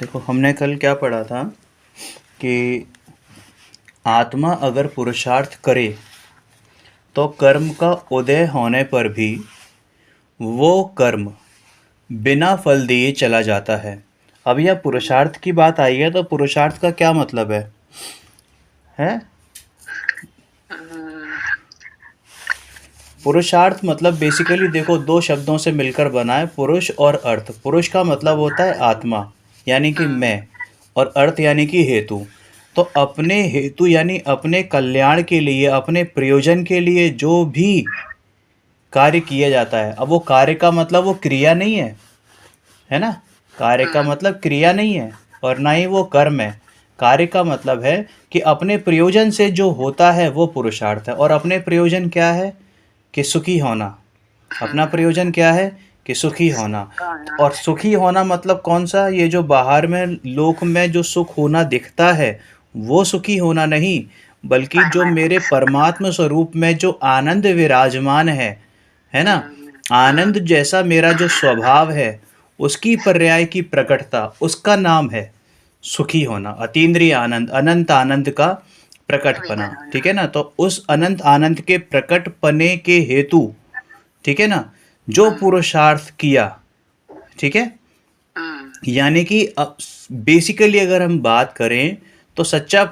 देखो, हमने कल क्या पढ़ा था कि आत्मा अगर पुरुषार्थ करे तो कर्म का उदय होने पर भी वो कर्म बिना फल दिए चला जाता है। अब यह पुरुषार्थ की बात आई है तो पुरुषार्थ का क्या मतलब है? पुरुषार्थ मतलब बेसिकली देखो, दो शब्दों से मिलकर बना है, पुरुष और अर्थ। पुरुष का मतलब होता है आत्मा, यानी कि मैं, और अर्थ यानी कि हेतु। तो अपने हेतु यानी अपने कल्याण के लिए, अपने प्रयोजन के लिए जो भी कार्य किया जाता है, अब वो कार्य का मतलब वो क्रिया नहीं है ना? कार्य का मतलब क्रिया नहीं है और ना ही वो कर्म है। कार्य का मतलब है कि अपने प्रयोजन से जो होता है वो पुरुषार्थ है। और अपने प्रयोजन क्या है? कि सुखी होना। अपना प्रयोजन क्या है? कि सुखी होना। और सुखी होना मतलब कौन सा? ये जो बाहर में लोक में जो सुख होना दिखता है वो सुखी होना नहीं, बल्कि जो मेरे परमात्म स्वरूप में जो आनंद विराजमान है ना? आनंद जैसा मेरा जो स्वभाव है, उसकी पर्याय की प्रकटता, उसका नाम है सुखी होना। अतीन्द्रिय आनंद, अनंत आनंद का प्रकटपना। ठीक है ना? तो उस अनंत आनंद के प्रकटपने के हेतु, ठीक है ना, जो पुरुषार्थ किया, ठीक है, यानी कि बेसिकली अगर हम बात करें तो सच्चा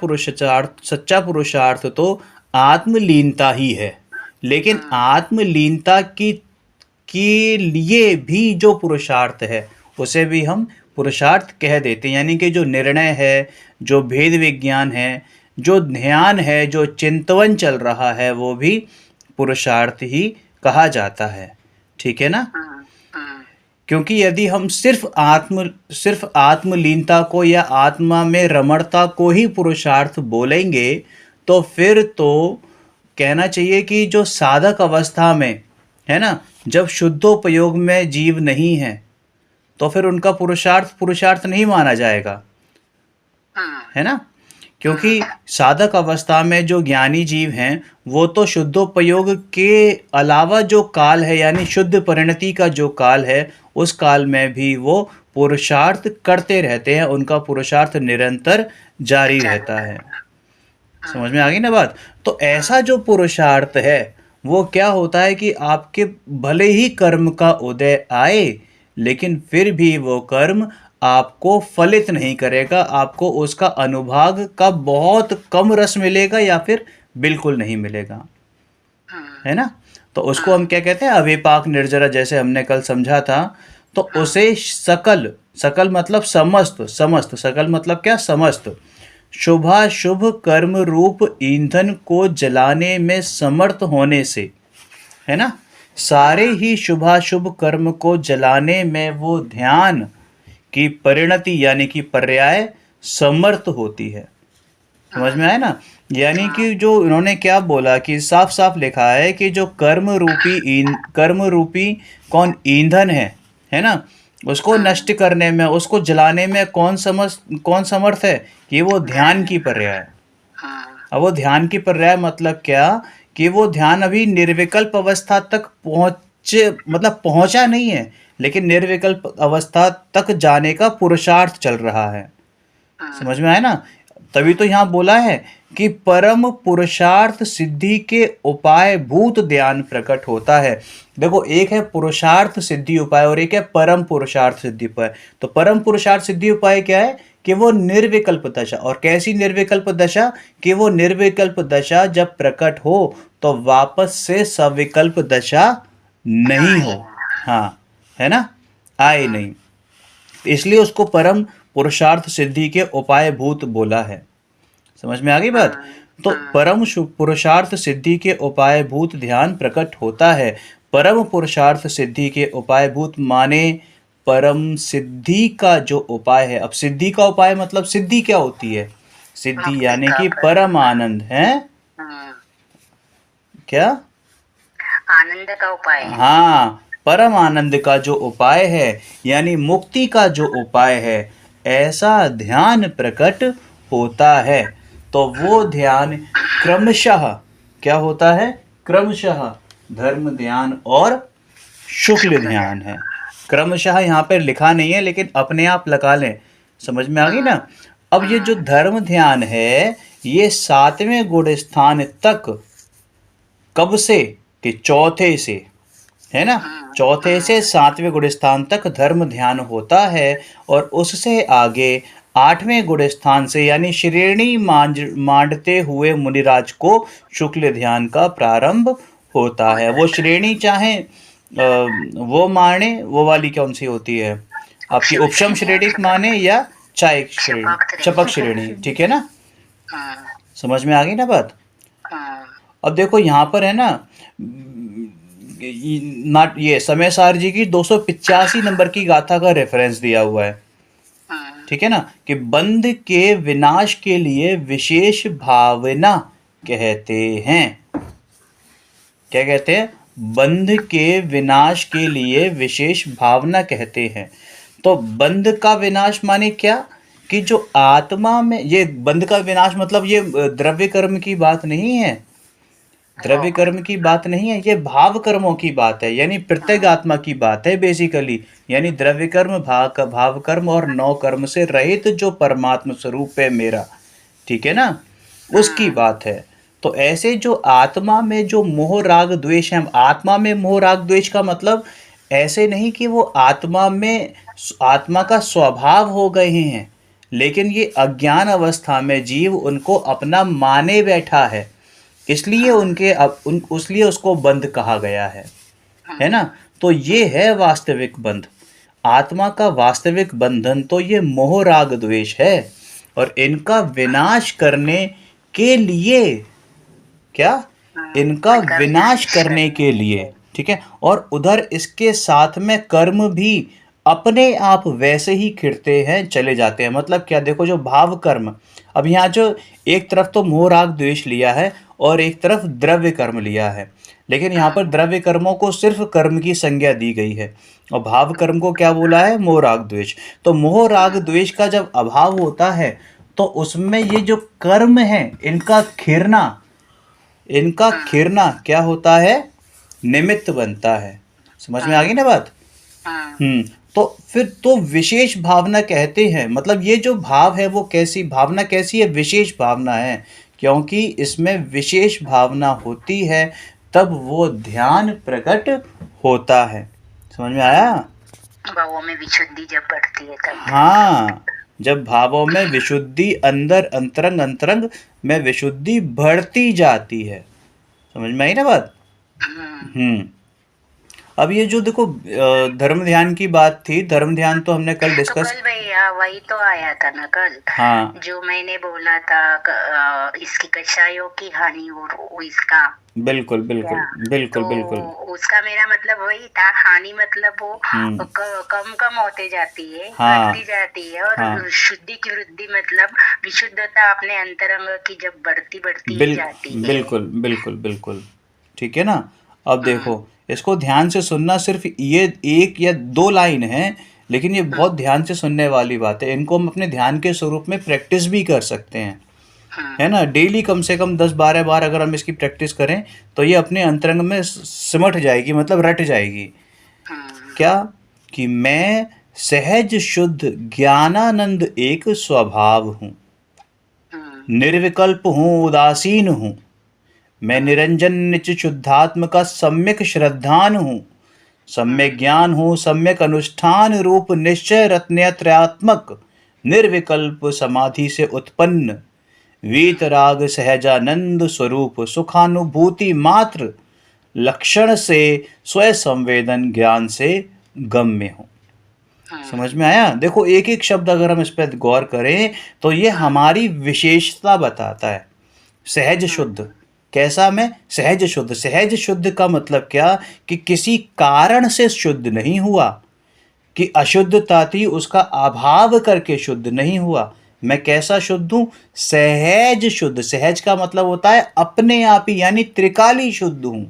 पुरुषार्थ तो आत्मलीनता ही है। लेकिन आत्मलीनता के लिए भी जो पुरुषार्थ है उसे भी हम पुरुषार्थ कह देते हैं। यानी कि जो निर्णय है, जो भेद विज्ञान है, जो ध्यान है, जो चिंतवन चल रहा है, वो भी पुरुषार्थ ही कहा जाता है। ठीक है ना? क्योंकि यदि हम सिर्फ आत्मलीनता को या आत्मा में रमणता को ही पुरुषार्थ बोलेंगे तो फिर तो कहना चाहिए कि जो साधक अवस्था में है ना, जब शुद्धोपयोग में जीव नहीं है तो फिर उनका पुरुषार्थ पुरुषार्थ नहीं माना जाएगा, है ना? क्योंकि साधक अवस्था में जो ज्ञानी जीव हैं वो तो शुद्धोपयोग के अलावा जो काल है, यानी शुद्ध परिणति का जो काल है, उस काल में भी वो पुरुषार्थ करते रहते हैं। उनका पुरुषार्थ निरंतर जारी रहता है। समझ में आ गई ना बात? तो ऐसा जो पुरुषार्थ है वो क्या होता है कि आपके भले ही कर्म का उदय आए, लेकिन फिर भी वो कर्म आपको फलित नहीं करेगा। आपको उसका अनुभाग का बहुत कम रस मिलेगा या फिर बिल्कुल नहीं मिलेगा, है ना? तो उसको हम क्या कहते हैं? अविपाक निर्जरा, जैसे हमने कल समझा था। तो उसे सकल, सकल मतलब समस्त, समस्त, सकल मतलब क्या? समस्त शुभाशुभ कर्म रूप ईंधन को जलाने में समर्थ होने से, है ना, सारे ही शुभाशुभ कर्म को जलाने में वो ध्यान की परिणति यानी कि पर्याय समर्थ होती है। समझ में आया ना? यानी कि जो इन्होंने क्या बोला कि साफ साफ लिखा है कि जो कर्म रूपी कौन ईंधन है ना, उसको नष्ट करने में, उसको जलाने में कौन समर्थ है? कि वो ध्यान की पर्याय। अब वो ध्यान की पर्याय मतलब क्या? कि वो ध्यान अभी निर्विकल्प अवस्था तक पहुंचा नहीं है, लेकिन निर्विकल्प अवस्था तक जाने का पुरुषार्थ चल रहा है। समझ में आया ना? तभी तो यहाँ बोला है कि परम पुरुषार्थ सिद्धि के उपाय भूत ध्यान प्रकट होता है। देखो, एक है पुरुषार्थ सिद्धि उपाय और एक है परम पुरुषार्थ सिद्धि उपाय। तो परम पुरुषार्थ सिद्धि उपाय क्या है? कि वो निर्विकल्प दशा। और कैसी निर्विकल्प दशा? कि वो निर्विकल्प दशा जब प्रकट हो तो वापस से सविकल्प दशा नहीं हो। हाँ, है ना? आए नहीं, इसलिए उसको परम पुरुषार्थ सिद्धि के उपाय भूत बोला है। समझ में आ गई बात? तो परम पुरुषार्थ सिद्धि के उपाय भूत ध्यान प्रकट होता है। परम पुरुषार्थ सिद्धि के उपाय भूत माने परम सिद्धि का जो उपाय है। अब सिद्धि का उपाय मतलब सिद्धि क्या होती है? सिद्धि यानी कि परम आनंद है। क्या? आनंद का उपाय है। हाँ, परम आनंद का जो उपाय है, यानी मुक्ति का जो उपाय है, ऐसा ध्यान प्रकट होता है। तो वो ध्यान क्रमशः क्या होता है? क्रमशः धर्म ध्यान और शुक्ल ध्यान है। क्रमशः यहाँ पर लिखा नहीं है, लेकिन अपने आप लगा लें। समझ में आ गई ना। अब ये जो धर्म ध्यान है ये 7वें गुण स्थान तक कब से, कि चौथे से, है ना, चौथे से 7वें गुण स्थान तक धर्म ध्यान होता है, और उससे आगे 8वें गुण स्थान से यानी श्रेणी मांडते हुए मुनिराज को शुक्ल ध्यान का प्रारंभ होता है। वो श्रेणी चाहे वो माने, वो वाली कौन सी होती है आपकी, उपशम श्रेणी माने या चायक श्रेणी, चपक श्रेणी, ठीक है ना, समझ में आ गई ना बात। अब देखो यहाँ पर है ना, ये समय सार जी की 285 नंबर की गाथा का रेफरेंस दिया हुआ है, ठीक है ना, कि बंध के विनाश के लिए विशेष भावना कहते हैं। क्या कहते हैं? बंध के विनाश के लिए विशेष भावना कहते हैं। तो बंध का विनाश माने क्या, कि जो आत्मा में, ये बंध का विनाश मतलब ये द्रव्य कर्म की बात नहीं है, द्रव्य कर्म की बात नहीं है, ये भाव कर्मों की बात है, यानी प्रत्येक आत्मा की बात है बेसिकली, यानी द्रव्य कर्म, भाव कर्म और नौ कर्म से रहित जो परमात्मा स्वरूप है मेरा, ठीक है ना, उसकी बात है। तो ऐसे जो आत्मा में जो मोह राग द्वेष है, आत्मा में मोह राग द्वेष का मतलब ऐसे नहीं कि वो आत्मा में, आत्मा का स्वभाव हो गए हैं, लेकिन ये अज्ञान अवस्था में जीव उनको अपना माने बैठा है, इसलिए इसलिए उसको बंध कहा गया है ना। तो ये है वास्तविक बंध, आत्मा का वास्तविक बंधन तो ये मोह राग द्वेष है, और इनका विनाश करने के लिए, क्या, इनका विनाश करने के लिए, ठीक है, और उधर इसके साथ में कर्म भी अपने आप वैसे ही खिड़ते हैं, चले जाते हैं। मतलब क्या, देखो जो भाव कर्म, अब यहाँ जो एक तरफ तो मोह राग द्वेष लिया है और एक तरफ द्रव्य कर्म लिया है, लेकिन यहाँ पर द्रव्य कर्मों को सिर्फ कर्म की संज्ञा दी गई है, और भाव कर्म को क्या बोला है, मोह राग द्वेष। तो मोह राग द्वेष का जब अभाव होता है तो उसमें ये जो कर्म है इनका खिरना क्या होता है, निमित्त बनता है। समझ में आ गई ना बात। तो फिर तो विशेष भावना कहते हैं, मतलब ये जो भाव है वो कैसी भावना, कैसी है, विशेष भावना है, क्योंकि इसमें विशेष भावना होती है तब वो ध्यान प्रकट होता है। समझ में आया। भावों में विशुद्धि जब बढ़ती है तब। हाँ, जब भावों में विशुद्धि, अंदर अंतरंग में विशुद्धि बढ़ती जाती है। समझ में आई ना बात। अब ये जो देखो धर्म ध्यान की बात थी, धर्म ध्यान तो हमने कल डिस्कस, कल भैया वही तो आया था ना कल। हाँ, जो मैंने बोला था इसकी कषायों की हानि और इसका, बिल्कुल बिल्कुल बिल्कुल तो बिल्कुल, उसका मेरा मतलब वही था, हानि मतलब वो कम होते जाती है, हाँ, बढ़ती जाती है, और हाँ, शुद्धि की वृद्धि मतलब विशुद्धता अपने अंतरंग की जब बढ़ती जाती है। बिल्कुल बिल्कुल बिल्कुल, ठीक है ना। अब देखो इसको ध्यान से सुनना, सिर्फ ये एक या दो लाइन है, लेकिन ये बहुत ध्यान से सुनने वाली बात है। इनको हम अपने ध्यान के स्वरूप में प्रैक्टिस भी कर सकते हैं, है ना। डेली कम से कम 10-12 बार अगर हम इसकी प्रैक्टिस करें तो ये अपने अंतरंग में सिमट जाएगी, मतलब रट जाएगी। क्या, कि मैं सहज शुद्ध ज्ञानानंद एक स्वभाव हूँ, निर्विकल्प हूँ, उदासीन हूँ, मैं निरंजन निच शुद्धात्म का सम्यक श्रद्धान हूँ, सम्यक ज्ञान हूँ, सम्यक अनुष्ठान रूप निश्चय रत्नत्रयात्मक निर्विकल्प समाधि से उत्पन्न वीतराग सहजानंद स्वरूप सुखानुभूति मात्र लक्षण से स्वयं संवेदन ज्ञान से गम्य हूँ। समझ में आया। देखो एक एक शब्द अगर हम इस पर गौर करें तो ये हमारी विशेषता बताता है। सहज शुद्ध, कैसा, मैं सहज शुद्ध, सहज शुद्ध का मतलब क्या, कि किसी कारण से शुद्ध नहीं हुआ, कि अशुद्धता थी उसका अभाव करके शुद्ध नहीं हुआ। मैं कैसा शुद्ध हूँ, सहज शुद्ध, सहज का मतलब होता है अपने आप ही, यानी त्रिकाली शुद्ध हूँ।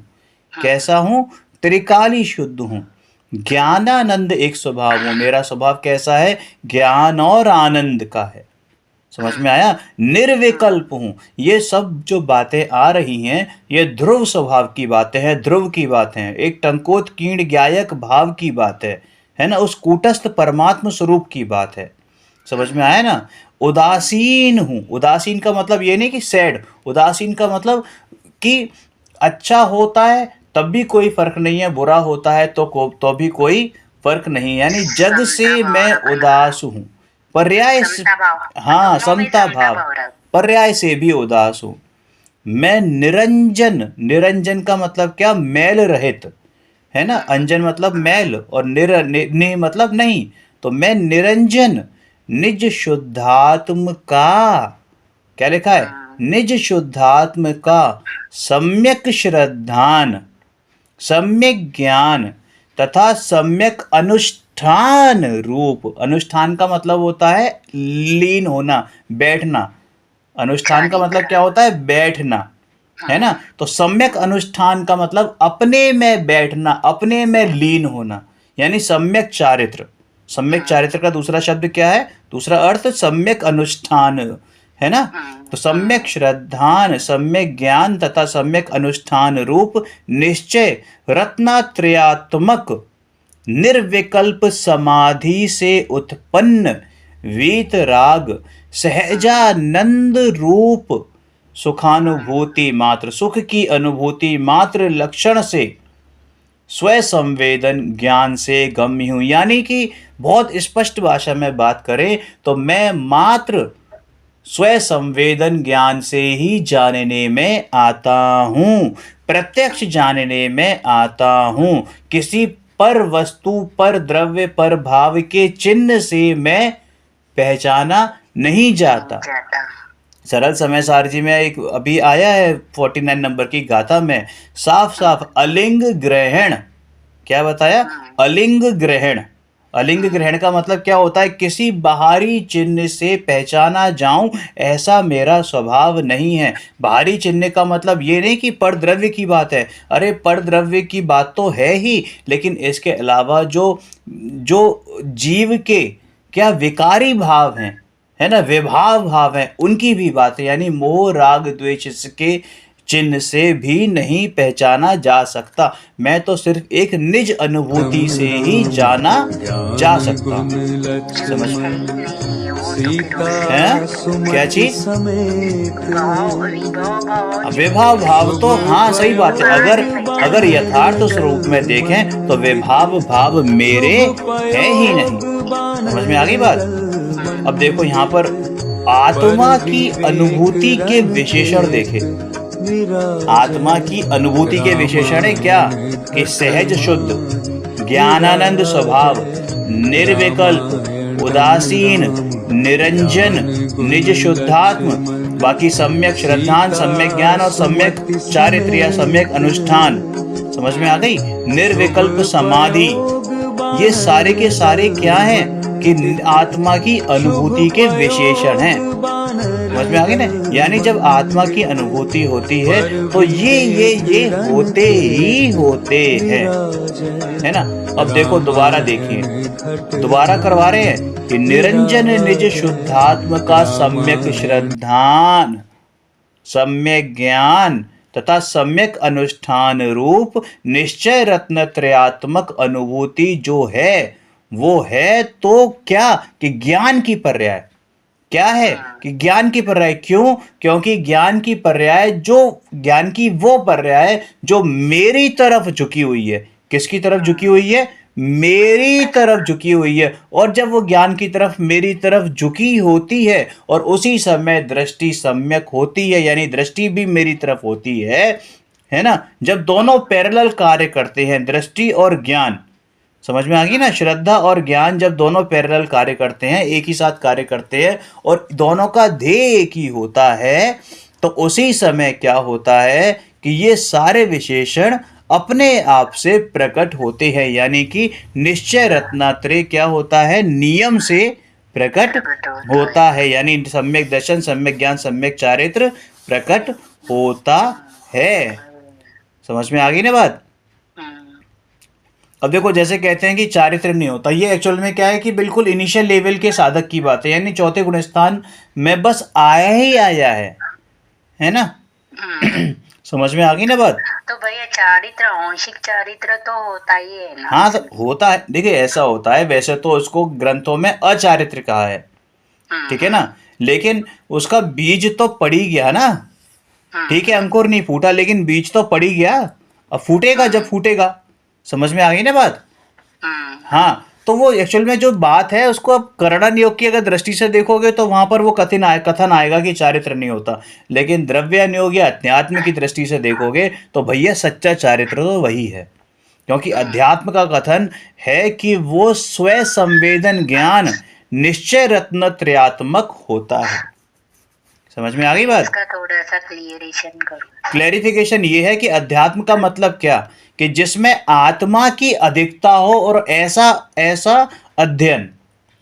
कैसा हूँ, त्रिकाली शुद्ध हूँ। ज्ञानानंद एक स्वभाव हूँ, मेरा स्वभाव कैसा है, ज्ञान और आनंद का है। समझ में आया। निर्विकल्प हूँ, ये सब जो बातें आ रही हैं ये ध्रुव स्वभाव की बातें हैं, ध्रुव की बातें हैं, एक टंकोत कीण ज्ञायक भाव की बात है ना, उस कूटस्थ परमात्म स्वरूप की बात है। समझ में आया ना। उदासीन हूँ, उदासीन का मतलब ये नहीं कि सैड, उदासीन का मतलब कि अच्छा होता है तब भी कोई फर्क नहीं है, बुरा होता है तो भी कोई फर्क नहीं, यानी जग समता से भाव मैं रखना, उदास हूँ। पर्याय समता भाव, हाँ, दोनों में समता समता भाव, भाव रख। पर्याय से भी उदास हूँ। मैं निरंजन, निरंजन का मतलब क्या, मैल रहित, है ना। अंजन मतलब मैल और नि मतलब नहीं, तो मैं निरंजन निज शुद्धात्म का, क्या लिखा है, निज शुद्धात्म का सम्यक श्रद्धान, सम्यक ज्ञान तथा सम्यक अनुष्ठान रूप, अनुष्ठान का मतलब होता है लीन होना, बैठना, अनुष्ठान का मतलब चारित्र। क्या होता है, बैठना, है ना। तो सम्यक अनुष्ठान का मतलब अपने में बैठना, अपने में लीन होना, यानी सम्यक चारित्र। सम्यक चारित्र का दूसरा शब्द क्या है, दूसरा अर्थ सम्यक अनुष्ठान, है ना। तो सम्यक श्रद्धान, सम्यक ज्ञान तथा सम्यक अनुष्ठान रूप निश्चय रत्नात्रयात्मक निर्विकल्प समाधि से उत्पन्न वीतराग सहजानंद रूप सुखानुभूति मात्र, सुख की अनुभूति मात्र लक्षण से स्वसंवेदन ज्ञान से गम्य हूं। यानी कि बहुत स्पष्ट भाषा में बात करें तो मैं मात्र स्वसंवेदन ज्ञान से ही जानने में आता हूँ, प्रत्यक्ष जानने में आता हूँ। किसी पर वस्तु, पर द्रव्य, पर भाव के चिन्ह से मैं पहचाना नहीं जाता। जाता। सरल समय सारजी में एक अभी आया है 49 नंबर की गाथा में, साफ साफ अलिंग ग्रहण, क्या बताया, अलिंग ग्रहण। अलिंग ग्रहण का मतलब क्या होता है, किसी बाहरी चिन्ह से पहचाना जाऊं ऐसा मेरा स्वभाव नहीं है। बाहरी चिन्ह का मतलब ये नहीं कि पर द्रव्य की बात है, अरे पर द्रव्य की बात तो है ही, लेकिन इसके अलावा जो जो जीव के क्या विकारी भाव हैं, है ना, विभाव भाव है, उनकी भी बात है, यानी मोह राग द्वेष के चिन्ह से भी नहीं पहचाना जा सकता। मैं तो सिर्फ एक निज अनुभूति से ही जाना जा सकता हूँ। समझ नहीं, वो तो फिर हो है क्या चीज, भाव, विभव भाव विभाव भाव तो हाँ सही बात है, हाँ अगर से अगर पहचान। यथार्थ स्वरूप में देखें तो विभाव भाव मेरे है ही नहीं। समझ में आ गई बात। अब देखो यहाँ पर आत्मा की अनुभूति के विशेषण देखे, आत्मा की अनुभूति के विशेषण है क्या, कि सहज शुद्ध, ज्ञानानंद स्वभाव, निर्विकल्प, उदासीन, निरंजन, निज शुद्धात्म, बाकी सम्यक श्रद्धान, सम्यक ज्ञान और सम्यक चारित्र या सम्यक अनुष्ठान। समझ में आ गई। निर्विकल्प समाधि, ये सारे के सारे क्या हैं, कि आत्मा की अनुभूति के विशेषण हैं। समझ में आ गई ना। यानी जब आत्मा की अनुभूति होती है तो ये होते ही होते हैं, है ना। अब देखो दोबारा देखिए, दोबारा करवा रहे हैं कि निरंजन निज शुद्धात्म का सम्यक श्रद्धान, सम्यक ज्ञान तथा सम्यक अनुष्ठान रूप निश्चय रत्न त्रयात्मक अनुभूति जो है वो है तो क्या, कि ज्ञान की पर्याय, क्या है, कि ज्ञान की पर्याय। क्यों, क्योंकि ज्ञान की पर्याय, जो ज्ञान की वो पर्याय जो मेरी तरफ झुकी हुई है, किसकी तरफ झुकी हुई है, मेरी तरफ झुकी हुई है। और जब वो ज्ञान की तरफ, मेरी तरफ झुकी होती है और उसी समय दृष्टि सम्यक होती है, यानी दृष्टि भी मेरी तरफ होती है ना। जब दोनों पैरेलल कार्य करते हैं, दृष्टि और ज्ञान, समझ में आ गई ना, श्रद्धा और ज्ञान जब दोनों पैरेलल कार्य करते हैं, एक ही साथ कार्य करते हैं और दोनों का ध्येय एक ही होता है, तो उसी समय क्या होता है कि ये सारे विशेषण अपने आप से प्रकट होते हैं। यानी कि निश्चय रत्नात्रय क्या होता है, नियम से प्रकट होता है, यानी सम्यक दर्शन, सम्यक ज्ञान, सम्यक चारित्र प्रकट होता है। समझ में आ गई ना बात। अब देखो जैसे कहते हैं कि चारित्र नहीं होता, ये एक्चुअल में क्या है कि बिल्कुल इनिशियल लेवल के साधक की बात है, यानी चौथे गुण स्थान में बस आया ही आया है ना। समझ में आ गई ना बात। तो भैया चारित्र, आंशिक चारित्र तो होता ही है ना। हाँ तो होता है, देखिए ऐसा होता है, वैसे तो उसको ग्रंथों में अचारित्र कहा है, ठीक है ना। लेकिन उसका बीज तो पड़ ही गया ना, ठीक है, अंकुर नहीं फूटा लेकिन बीज तो पड़ ही गया। अब फूटेगा जब फूटेगा। समझ में आ गई ना बात। हाँ, तो वो एक्चुअल में जो बात है उसको अब करणन योग की अगर दृष्टि से देखोगे तो वहां पर वो कथन आएगा कि चारित्र नहीं होता। लेकिन द्रव्यान योग या अध्यात्म की दृष्टि से देखोगे तो भैया सच्चा चारित्र तो वही है। क्योंकि अध्यात्म का कथन है कि वो स्व संवेदन ज्ञान निश्चय रत्न त्रयात्मक होता है। समझ में आ गई बात। इसका थोड़ा सा क्लियरेशन करो। क्लैरिफिकेशन ये है कि अध्यात्म का मतलब क्या, कि जिसमें आत्मा की अधिकता हो और ऐसा ऐसा अध्ययन,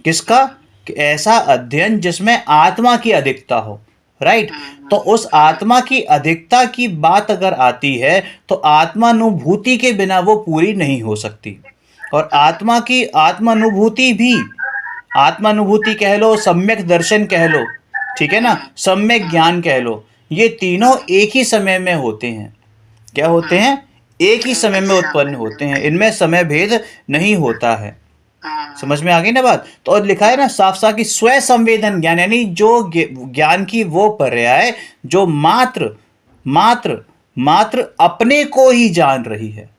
किसका, कि ऐसा अध्ययन जिसमें आत्मा की अधिकता हो, राइट। तो उस आत्मा की अधिकता की बात अगर आती है तो आत्मानुभूति के बिना वो पूरी नहीं हो सकती। और आत्मा की आत्मानुभूति भी, आत्मानुभूति कह लो, सम्यक दर्शन कह लो, ठीक है ना, सम्यक ज्ञान कह लो, ये तीनों एक ही समय में होते हैं। क्या होते हैं, एक ही समय में उत्पन्न होते हैं, इनमें समय भेद नहीं होता है। समझ में आ गई ना बात। तो और लिखा है ना साफ साफ कि स्व संवेदन ज्ञान, यानी जो ज्ञान की वो पर्याय जो मात्र मात्र मात्र अपने को ही जान रही है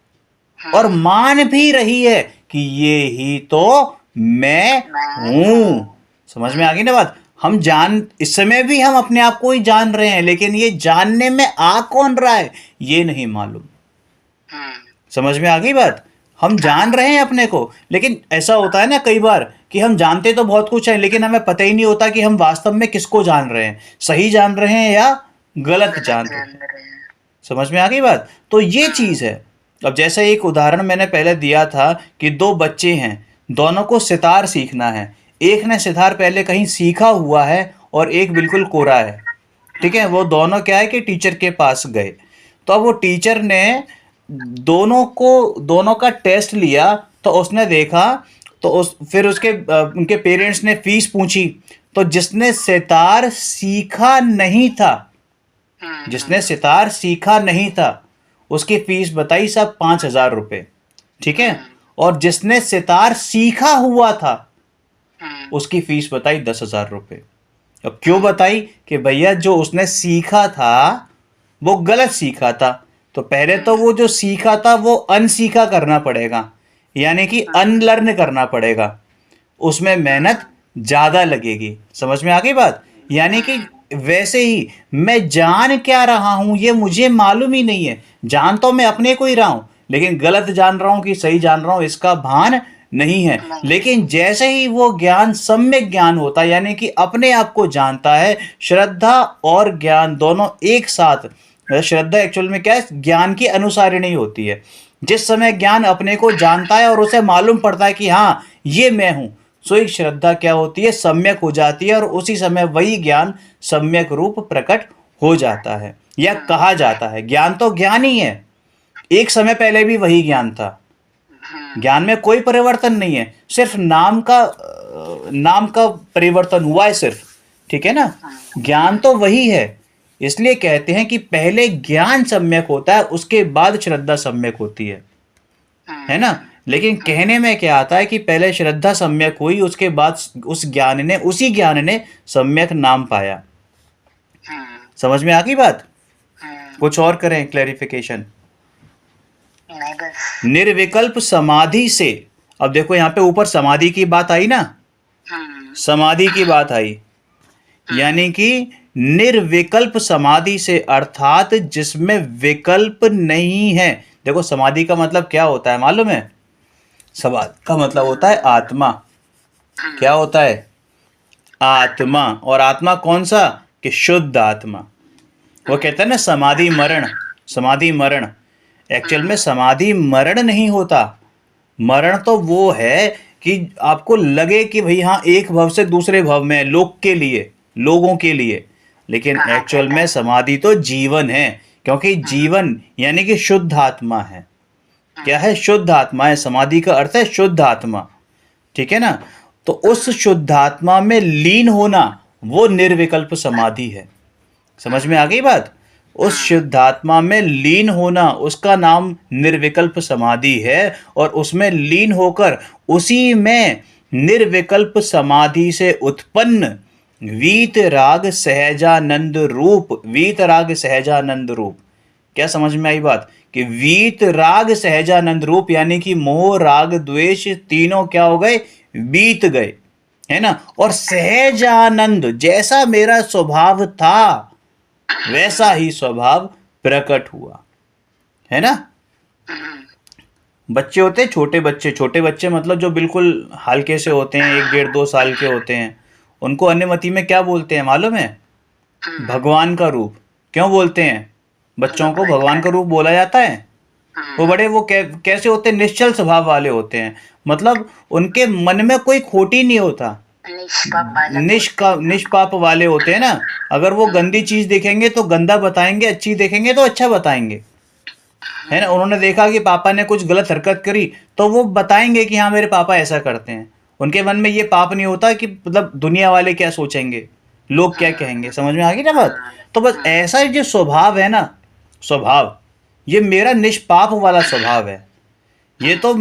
और मान भी रही है कि ये ही तो मैं हूं। समझ में आ गई ना बात। हम जान, इस समय भी हम अपने आप को ही जान रहे हैं, लेकिन ये जानने में आ कौन रहा है ये नहीं मालूम। समझ में आ गई बात। हम जान रहे हैं अपने को, लेकिन ऐसा होता है ना कई बार कि हम जानते तो बहुत कुछ है लेकिन हमें पता ही नहीं होता कि हम वास्तव में किसको जान रहे हैं, सही जान रहे हैं या गलत जान रहे हैं। समझ में आ गई बात। तो ये चीज है। अब जैसे एक उदाहरण मैंने पहले दिया था कि दो बच्चे हैं, दोनों को सितार सीखना है। एक ने सितार पहले कहीं सीखा हुआ है और एक बिल्कुल कोरा है, ठीक है। वो दोनों क्या है कि टीचर के पास गए। तो अब वो टीचर ने दोनों का टेस्ट लिया तो उसने देखा, तो फिर उनके पेरेंट्स ने फीस पूछी। तो जिसने सितार सीखा नहीं था, जिसने सितार सीखा नहीं था उसकी फीस बताई सब 5,000 रुपये, ठीक है। और जिसने सितार सीखा हुआ था उसकी फीस बताई 10,000 रुपये। अब क्यों बताई, कि भैया जो उसने सीखा था वो गलत सीखा था, तो पहले तो वो जो सीखा था वो अनसीखा करना पड़ेगा, यानी कि अनलर्न करना पड़ेगा, उसमें मेहनत ज़्यादा लगेगी। समझ में आ गई बात। यानी कि वैसे ही मैं जान क्या रहा हूं ये मुझे मालूम ही नहीं है। जान तो मैं अपने को ही रहा हूं, लेकिन गलत जान रहा हूं कि सही जान रहा हूं इसका भान नहीं है। लेकिन जैसे ही वो ज्ञान सम्यक ज्ञान होता है, यानी कि अपने आप को जानता है, श्रद्धा और ज्ञान दोनों एक साथ, श्रद्धा एक्चुअल में क्या है, ज्ञान की अनुसारिणी होती है। जिस समय ज्ञान अपने को जानता है और उसे मालूम पड़ता है कि हाँ ये मैं हूं, सो एक श्रद्धा क्या होती है, सम्यक हो जाती है और उसी समय वही ज्ञान सम्यक रूप प्रकट हो जाता है, या कहा जाता है। ज्ञान तो ज्ञान ही है, एक समय पहले भी वही ज्ञान था। ज्ञान में कोई परिवर्तन नहीं है, सिर्फ नाम का परिवर्तन हुआ है सिर्फ, ठीक है ना। ज्ञान तो वही है। इसलिए कहते हैं कि पहले ज्ञान सम्यक होता है, उसके बाद श्रद्धा सम्यक होती है ना। लेकिन कहने में क्या आता है कि पहले श्रद्धा सम्यक हुई, उसके बाद उसी ज्ञान ने सम्यक नाम पाया। समझ में आ गई बात। कुछ और करें क्लैरिफिकेशन। निर्विकल्प समाधि से, अब देखो यहाँ पे ऊपर समाधि की बात आई ना, समाधि की बात आई, यानी कि निर्विकल्प समाधि से, अर्थात जिसमें विकल्प नहीं है। देखो समाधि का मतलब क्या होता है मालूम है, समाधि का मतलब होता है आत्मा। क्या होता है, आत्मा। और आत्मा कौन सा, कि शुद्ध आत्मा। वो कहते हैं ना समाधि मरण, समाधि मरण। एक्चुअल में समाधि मरण नहीं होता। मरण तो वो है कि आपको लगे कि भाई हाँ एक भव से दूसरे भव में, लोगों के लिए, लेकिन एक्चुअल में समाधि तो जीवन है। क्योंकि जीवन यानी कि शुद्ध आत्मा है। क्या है, शुद्ध आत्मा है। समाधि का अर्थ है शुद्ध आत्मा, ठीक है ना। तो उस शुद्ध आत्मा में लीन होना वो निर्विकल्प समाधि है। समझ में आ गई बात। उस शुद्ध आत्मा में लीन होना उसका नाम निर्विकल्प समाधि है। और उसमें लीन होकर उसी में निर्विकल्प समाधि से उत्पन्न वीत राग सहजानंद रूप, वीत राग सहजानंद रूप। क्या समझ में आई बात? कि वीत राग सहजानंद रूप यानी कि मोह राग द्वेष तीनों क्या हो गए? बीत गए, है ना। और सहजानंद, जैसा मेरा स्वभाव था वैसा ही स्वभाव प्रकट हुआ, है ना। बच्चे होते हैं, छोटे बच्चे, छोटे बच्चे मतलब जो बिल्कुल हल्के से होते हैं, 1 डेढ़ 2 साल के होते हैं, उनको अन्यमति में क्या बोलते हैं मालूम है? भगवान का रूप। क्यों बोलते हैं? बच्चों को भगवान भगवान का का रूप बोला जाता है। वो बड़े वो कैसे होते हैं? निश्चल स्वभाव वाले होते हैं, मतलब उनके मन में कोई खोटी नहीं होता, निष्पाप बालक होते हैं। निष्पाप वाले होते हैं ना। अगर वो गंदी चीज देखेंगे तो गंदा बताएंगे, अच्छी देखेंगे तो अच्छा बताएंगे, है ना। उन्होंने देखा कि पापा ने कुछ गलत हरकत करी तो वो बताएंगे कि हाँ मेरे पापा ऐसा करते हैं। उनके मन में ये पाप नहीं होता कि मतलब दुनिया वाले क्या सोचेंगे, लोग क्या कहेंगे। समझ में आ गई ना बात? तो बस ऐसा जो स्वभाव है ना, स्वभाव, ये मेरा निष्पाप वाला स्वभाव है। ये तो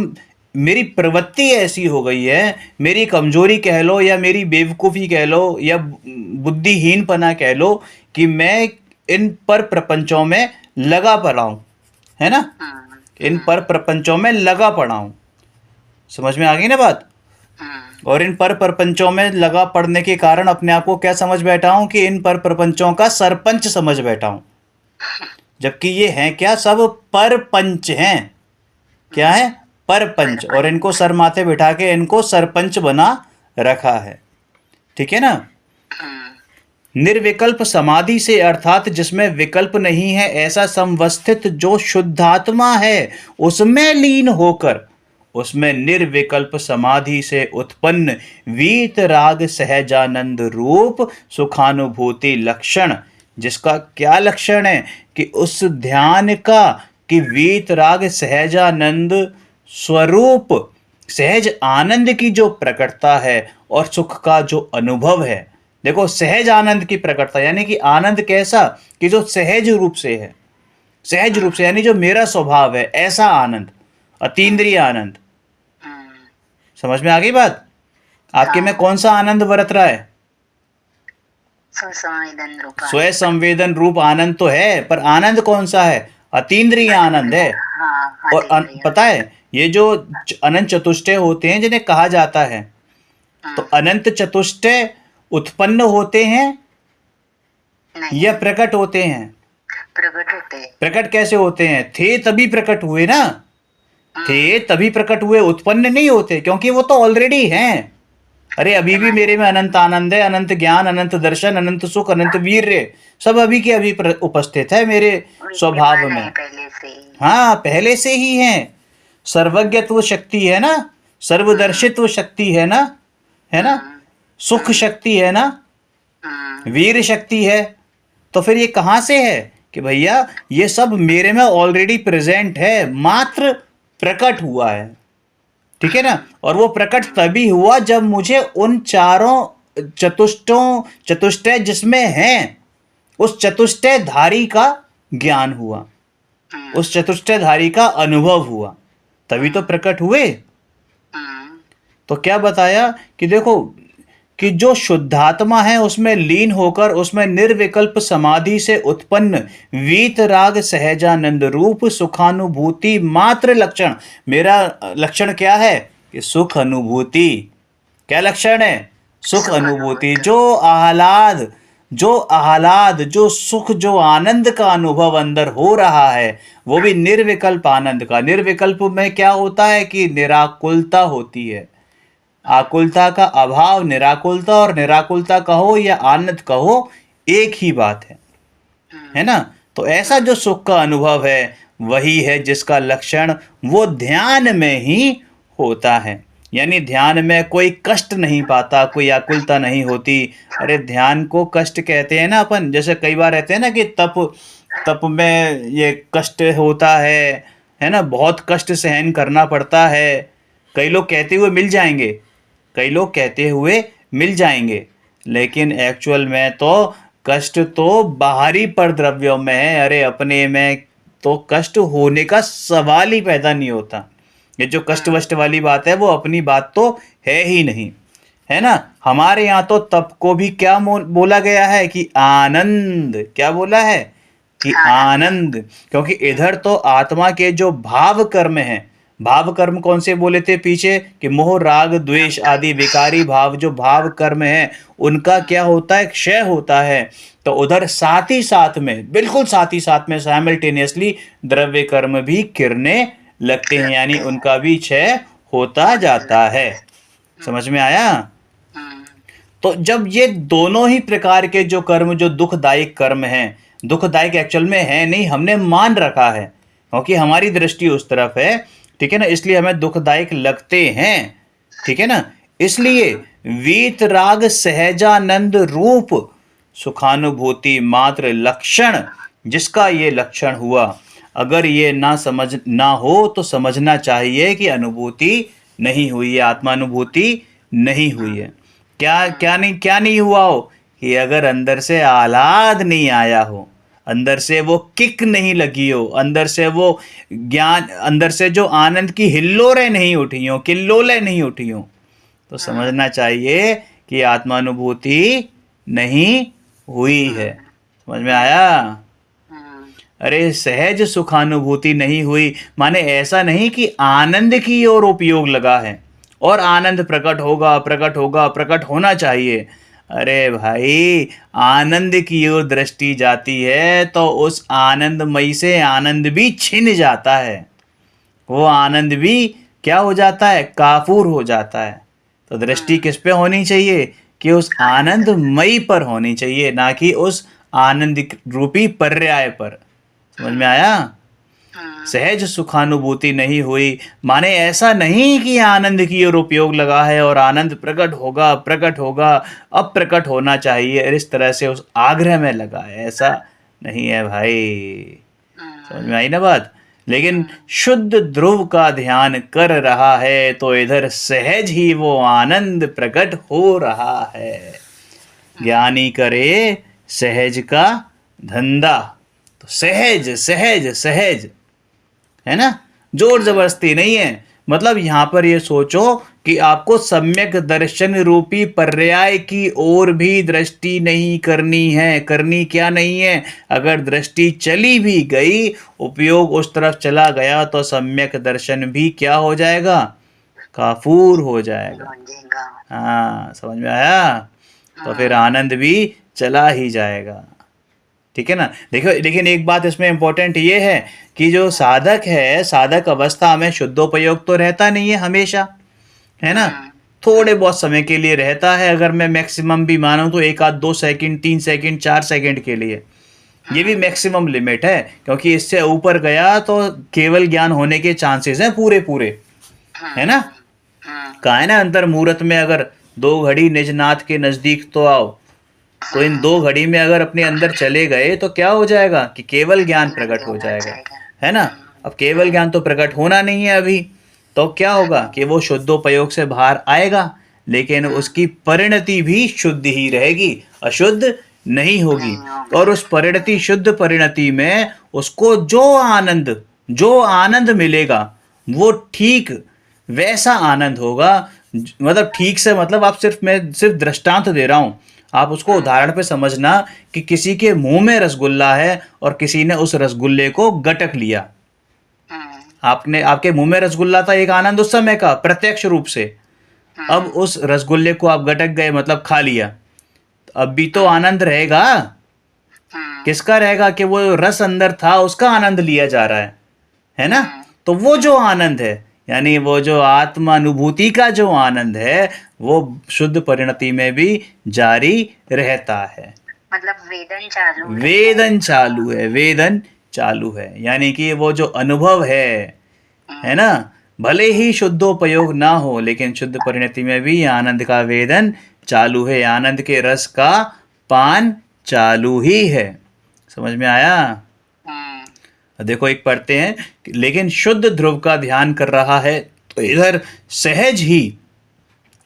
मेरी प्रवृत्ति ऐसी हो गई है, मेरी कमजोरी कह लो या मेरी बेवकूफ़ी कह लो या बुद्धिहीनपना कह लो, कि मैं इन पर प्रपंचों में लगा पड़ा हूँ, है ना। इन पर प्रपंचों में लगा पड़ा हूँ। समझ में आ गई ना बात? और इन पर प्रपंचों में लगा पड़ने के कारण अपने आप को क्या समझ बैठा हूँ? कि इन पर प्रपंचों का सरपंच समझ बैठा हूँ, जबकि ये हैं क्या? सब परपंच हैं। क्या है? परपंच। और इनको सर माथे बिठा के इनको सरपंच बना रखा है, ठीक है ना। निर्विकल्प समाधि से, अर्थात जिसमें विकल्प नहीं है, ऐसा समवस्थित जो शुद्धात्मा है उसमें लीन होकर, उसमें निर्विकल्प समाधि से उत्पन्न वीतराग सहजानंद रूप सुखानुभूति लक्षण, जिसका क्या लक्षण है? कि उस ध्यान का, कि वीतराग सहजानंद स्वरूप, सहज आनंद की जो प्रकटता है और सुख का जो अनुभव है। देखो, सहज आनंद की प्रकटता यानी कि आनंद कैसा? कि जो सहज रूप से है, सहज रूप से यानी जो मेरा स्वभाव है ऐसा आनंद, अतीन्द्रिय आनंद। समझ में आ गई बात? आपके में कौन सा आनंद बरत रहा है? स्वसंवेदन रूप स्वयं संवेदन रूप आनंद तो है, पर आनंद कौन सा है? अतीन्द्रिय आनंद है। हाँ, और पता है, ये जो अनंत चतुष्टय होते हैं जिन्हें कहा जाता है, तो अनंत चतुष्टय उत्पन्न होते हैं नहीं, या प्रकट होते हैं? प्रकट होते हैं। प्रकट कैसे होते हैं? थे तभी प्रकट हुए ना, थे तभी प्रकट हुए, उत्पन्न नहीं होते, क्योंकि वो तो ऑलरेडी हैं। अरे अभी भी मेरे में अनंत आनंद है, अनंत ज्ञान, अनंत दर्शन, अनंत सुख, अनंत वीर्य, सब अभी के अभी उपस्थित है मेरे स्वभाव विद्यमान है में। पहले से ही। हाँ, पहले से ही है। सर्वज्ञत्व शक्ति है ना, सर्वदर्शित्व शक्ति है ना, है ना, सुख शक्ति है ना, वीर शक्ति है। तो फिर ये कहाँ से है? कि भैया ये सब मेरे में ऑलरेडी प्रेजेंट है, मात्र प्रकट हुआ है, ठीक है ना। और वो प्रकट तभी हुआ जब मुझे उन चारों चतुष्टय जिसमें हैं, उस चतुष्टय धारी का ज्ञान हुआ, उस चतुष्टय धारी का अनुभव हुआ, तभी तो प्रकट हुए। तो क्या बताया? कि देखो, कि जो शुद्धात्मा है उसमें लीन होकर, उसमें निर्विकल्प समाधि से उत्पन्न वीतराग सहजानंद रूप सुखानुभूति मात्र लक्षण। मेरा लक्षण क्या है? कि सुख अनुभूति। क्या लक्षण है? सुख अनुभूति। जो आह्लाद, जो सुख, जो आनंद का अनुभव अंदर हो रहा है, वो भी निर्विकल्प आनंद का। निर्विकल्प में क्या होता है? कि निराकुलता होती है। आकुलता का अभाव निराकुलता, और निराकुलता कहो या आनंद कहो, एक ही बात है ना। तो ऐसा जो सुख का अनुभव है वही है जिसका लक्षण वो ध्यान में ही होता है। यानी ध्यान में कोई कष्ट नहीं पाता, कोई आकुलता नहीं होती। अरे ध्यान को कष्ट कहते हैं ना अपन, जैसे कई बार रहते हैं ना कि तप तप में ये कष्ट होता है ना, बहुत कष्ट सहन करना पड़ता है। कई लोग कहते हुए मिल जाएंगे, कई लोग कहते हुए मिल जाएंगे, लेकिन एक्चुअल में तो कष्ट तो बाहरी पर द्रव्यों में है। अरे अपने में तो कष्ट होने का सवाल ही पैदा नहीं होता। ये जो कष्ट वष्ट वाली बात है वो अपनी बात तो है ही नहीं, है ना। हमारे यहाँ तो तप को भी क्या बोला गया है कि आनंद, क्या बोला है कि आनंद। आनंद, क्योंकि इधर तो आत्मा के जो भाव कर्म हैं, भाव कर्म कौन से बोले थे पीछे कि मोह राग द्वेष आदि विकारी भाव, जो भाव कर्म है उनका क्या होता है, क्षय होता है। तो उधर साथ ही साथ में, बिल्कुल साथ ही साथ में साइमल्टेनियसली द्रव्य कर्म भी गिरने लगते हैं, यानी लगते हैं, उनका भी क्षय होता होने जाता लगते है। हैं। समझ में आया। हम्म, तो जब ये दोनों ही प्रकार के जो कर्म, जो दुखदायक कर्म हैं, दुखदायक एक्चुअल में है नहीं, हमने मान रखा है क्योंकि हमारी दृष्टि उस तरफ है, ठीक है ना, इसलिए हमें दुखदायक लगते हैं, ठीक है ना। इसलिए वीतराग सहजानंद रूप सुखानुभूति मात्र लक्षण, जिसका ये लक्षण हुआ, अगर ये ना हो तो समझना चाहिए कि अनुभूति नहीं हुई है, आत्मानुभूति नहीं हुई है। क्या नहीं हुआ हो कि अगर अंदर से आह्लाद नहीं आया हो, अंदर से वो किक नहीं लगी हो, अंदर से वो ज्ञान, अंदर से जो आनंद की हिल्लोरें नहीं उठी हो, किल्लोलें नहीं उठी हो, तो समझना चाहिए कि आत्मानुभूति नहीं हुई है। समझ में आया। हम्म, अरे सहज सुखानुभूति नहीं हुई माने ऐसा नहीं कि आनंद की ओर उपयोग लगा है और आनंद प्रकट होगा, प्रकट होगा, प्रकट होना चाहिए। अरे भाई, आनंद की ओर दृष्टि जाती है तो उस आनंदमयी से आनंद भी छिन जाता है, वो आनंद भी क्या हो जाता है, काफूर हो जाता है। तो दृष्टि किस पे होनी चाहिए कि उस आनंदमयी पर होनी चाहिए, ना कि उस आनंद रूपी पर्याय पर। समझ में आया। सहज सुखानुभूति नहीं हुई माने ऐसा नहीं कि आनंद की ओर उपयोग लगा है और आनंद प्रकट होगा, प्रकट होगा, अब प्रकट होना चाहिए, इस तरह से उस आग्रह में लगा है, ऐसा नहीं है भाई। समझ में आई ना बात। लेकिन शुद्ध ध्रुव का ध्यान कर रहा है तो इधर सहज ही वो आनंद प्रकट हो रहा है। ज्ञानी करे सहज का धंधा, तो सहज सहज सहज, है ना, जोर जबरदस्ती नहीं है। मतलब यहां पर ये सोचो कि आपको सम्यक दर्शन रूपी पर्याय की ओर भी दृष्टि नहीं करनी है। करनी क्या नहीं है, अगर दृष्टि चली भी गई, उपयोग उस तरफ चला गया तो सम्यक दर्शन भी क्या हो जाएगा, काफूर हो जाएगा। हाँ, समझ में आया। तो फिर आनंद भी चला ही जाएगा, ठीक है ना। देखो, लेकिन एक बात इसमें इंपॉर्टेंट ये है कि जो साधक है, साधक अवस्था में शुद्धोपयोग तो रहता नहीं है हमेशा, है ना, थोड़े बहुत समय के लिए रहता है। अगर मैं मैक्सिमम भी मानूं तो 1 आध 2 सेकंड, 3 सेकंड, 4 सेकंड के लिए, ये भी मैक्सिमम लिमिट है, क्योंकि इससे ऊपर गया तो केवल ज्ञान होने के चांसेस हैं पूरे पूरे, है ना। कहा है ना अंतर मुहूर्त में अगर 2 घड़ी निजनाथ के नजदीक तो आओ, तो इन 2 घड़ी में अगर अपने अंदर चले गए तो क्या हो जाएगा कि केवल ज्ञान प्रकट हो जाएगा, है ना। अब केवल ज्ञान तो प्रकट होना नहीं है अभी, तो क्या होगा कि वो शुद्धोपयोग से बाहर आएगा, लेकिन उसकी परिणति भी शुद्ध ही रहेगी, अशुद्ध नहीं होगी। और उस परिणति, शुद्ध परिणति में उसको जो आनंद मिलेगा वो ठीक वैसा आनंद होगा। मतलब ठीक से, मतलब आप सिर्फ, मैं सिर्फ दृष्टांत दे रहा हूं, आप उसको उदाहरण पे समझना कि किसी के मुंह में रसगुल्ला है और किसी ने उस रसगुल्ले को गटक लिया। आपने, आपके मुंह में रसगुल्ला था, एक आनंद उस समय का प्रत्यक्ष रूप से। अब उस रसगुल्ले को आप गटक गए, मतलब खा लिया, तो अब भी तो आनंद रहेगा। किसका रहेगा कि वो रस अंदर था, उसका आनंद लिया जा रहा है ना। तो वो जो आनंद है, यानी वो जो आत्मानुभूति का जो आनंद है, वो शुद्ध परिणति में भी जारी रहता है। मतलब वेदन चालू है, वेदन चालू है, यानी कि वो जो अनुभव है ना, भले ही शुद्धोपयोग ना हो, लेकिन शुद्ध परिणति में भी आनंद का वेदन चालू है, आनंद के रस का पान चालू ही है। समझ में आया। देखो, एक पढ़ते हैं, लेकिन शुद्ध ध्रुव का ध्यान कर रहा है तो इधर सहज ही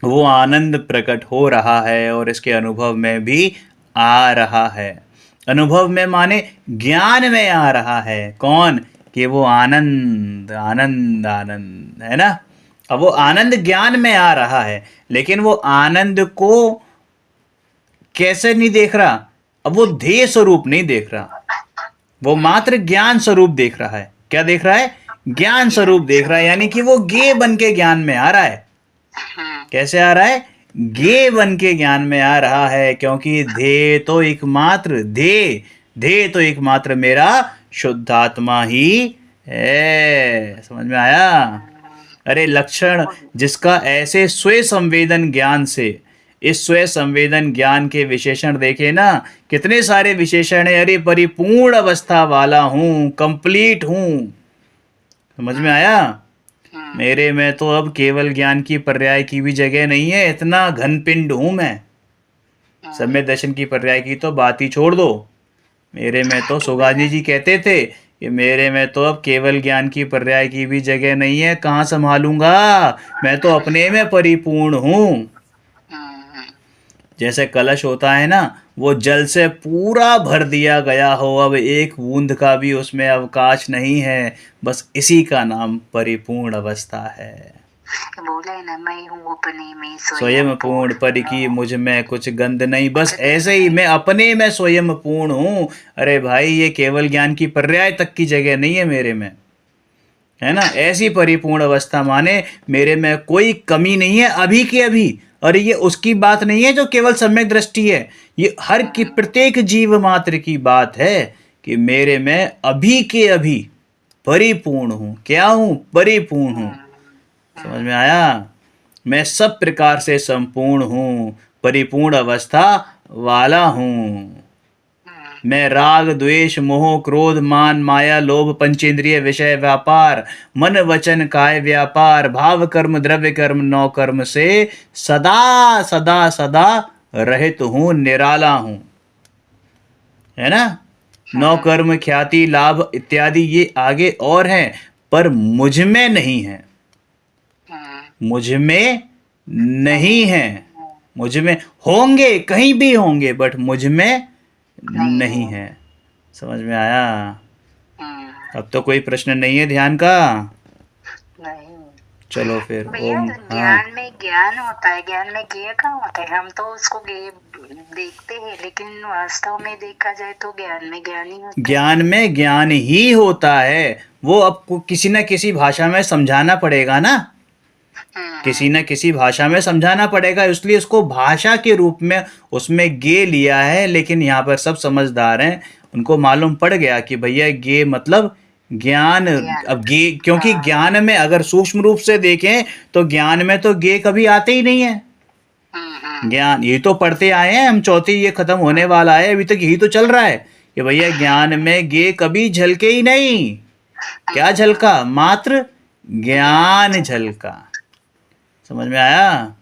वो आनंद प्रकट हो रहा है और इसके अनुभव में भी आ रहा है। अनुभव में माने ज्ञान में आ रहा है। कौन, कि वो आनंद आनंद आनंद, है ना। अब वो आनंद ज्ञान में आ रहा है, लेकिन वो आनंद को कैसे नहीं देख रहा? अब वो ध्येय स्वरूप नहीं देख रहा, वो मात्र ज्ञान स्वरूप देख रहा है। क्या देख रहा है? ज्ञान स्वरूप देख रहा है, यानी कि वो ज्ञेय बन के ज्ञान में आ रहा है। कैसे आ रहा है? ज्ञेय बन के ज्ञान में आ रहा है, क्योंकि ध्येय तो एकमात्र मेरा शुद्ध आत्मा ही है। समझ में आया? अरे लक्षण जिसका ऐसे स्वयं संवेदन ज्ञान से, इस स्वयं संवेदन ज्ञान के विशेषण देखे ना, कितने सारे विशेषण है। अरे परिपूर्ण अवस्था वाला हूं, कंप्लीट हूं। समझ में आया? मेरे में तो अब केवल ज्ञान की पर्याय की भी जगह नहीं है, इतना घनपिंड हूं मैं। सम्यक दर्शन की पर्याय की तो बात ही छोड़ दो। मेरे में तो सुगाजी जी कहते थे कि मेरे में तो अब केवल ज्ञान की पर्याय की भी जगह नहीं है, कहाँ संभालूंगा, मैं तो अपने में परिपूर्ण हूँ। जैसे कलश होता है ना, वो जल से पूरा भर दिया गया हो, अब एक बूंद का भी उसमें अवकाश नहीं है, बस इसी का नाम परिपूर्ण अवस्था है। बोले ना, मैं हूँ अपने में स्वयं पूर्ण, पर की मुझ में कुछ गंध नहीं। बस ऐसे ही मैं अपने में स्वयं पूर्ण हूँ। अरे भाई, ये केवल ज्ञान की पर्याय तक की जगह नहीं है मेरे में, है ना। ऐसी परिपूर्ण अवस्था माने मेरे में कोई कमी नहीं है अभी के अभी। और ये उसकी बात नहीं है जो केवल सम्यक दृष्टि है, ये हर की प्रत्येक जीव मात्र की बात है कि मेरे में अभी के अभी परिपूर्ण हूँ। क्या हूँ? परिपूर्ण हूँ। समझ में आया? मैं सब प्रकार से संपूर्ण हूँ, परिपूर्ण अवस्था वाला हूँ। मैं राग द्वेष मोह क्रोध मान माया लोभ पंचेंद्रिय विषय व्यापार मन वचन काय व्यापार भाव कर्म द्रव्य कर्म 9 कर्म से सदा सदा सदा रहित हूँ, निराला हूँ। है ना। 9 कर्म ख्याति लाभ इत्यादि ये आगे और हैं, पर मुझ में नहीं है, मुझ में नहीं है। मुझ में होंगे, कहीं भी होंगे, बट मुझ में नहीं है। समझ में आया? अब तो कोई प्रश्न नहीं है ध्यान का? नहीं। चलो फिर भैया, ओम। ज्ञान में ज्ञान होता है, ज्ञान में ज्ञेय कहाँ होता है? हम तो उसको ज्ञेय देखते हैं, लेकिन वास्तव में देखा जाए तो ज्ञान में ज्ञान ही होता है। ज्ञान में ज्ञान ही होता है। वो आपको किसी न किसी भाषा में समझाना पड़ेगा ना, किसी न किसी भाषा में समझाना पड़ेगा, इसलिए उसको भाषा के रूप में उसमें गे लिया है। लेकिन यहाँ पर सब समझदार हैं, उनको मालूम पड़ गया कि भैया गे मतलब ज्ञान। अब गे, क्योंकि ज्ञान में अगर सूक्ष्म रूप से देखें तो ज्ञान में तो गे कभी आते ही नहीं है। ज्ञान ये तो पढ़ते आए हैं हम, चौथी ये खत्म होने वाला है, अभी तक यही तो चल रहा है कि भैया ज्ञान में गे कभी झलके ही नहीं। क्या झलका? मात्र ज्ञान झलका। समझ में आया?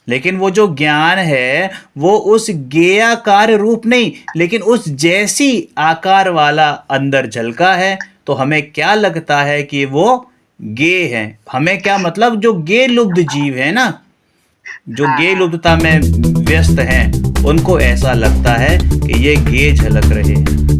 लेकिन वो जो ज्ञान है वो उस ज्ञेयाकार रूप नहीं, लेकिन उस जैसी आकार वाला अंदर झलका है। तो हमें क्या लगता है कि वो गे है। हमें क्या मतलब, जो गे लुब्ध जीव है ना, जो गे लुब्धता में व्यस्त हैं, उनको ऐसा लगता है कि ये गे झलक रहे हैं।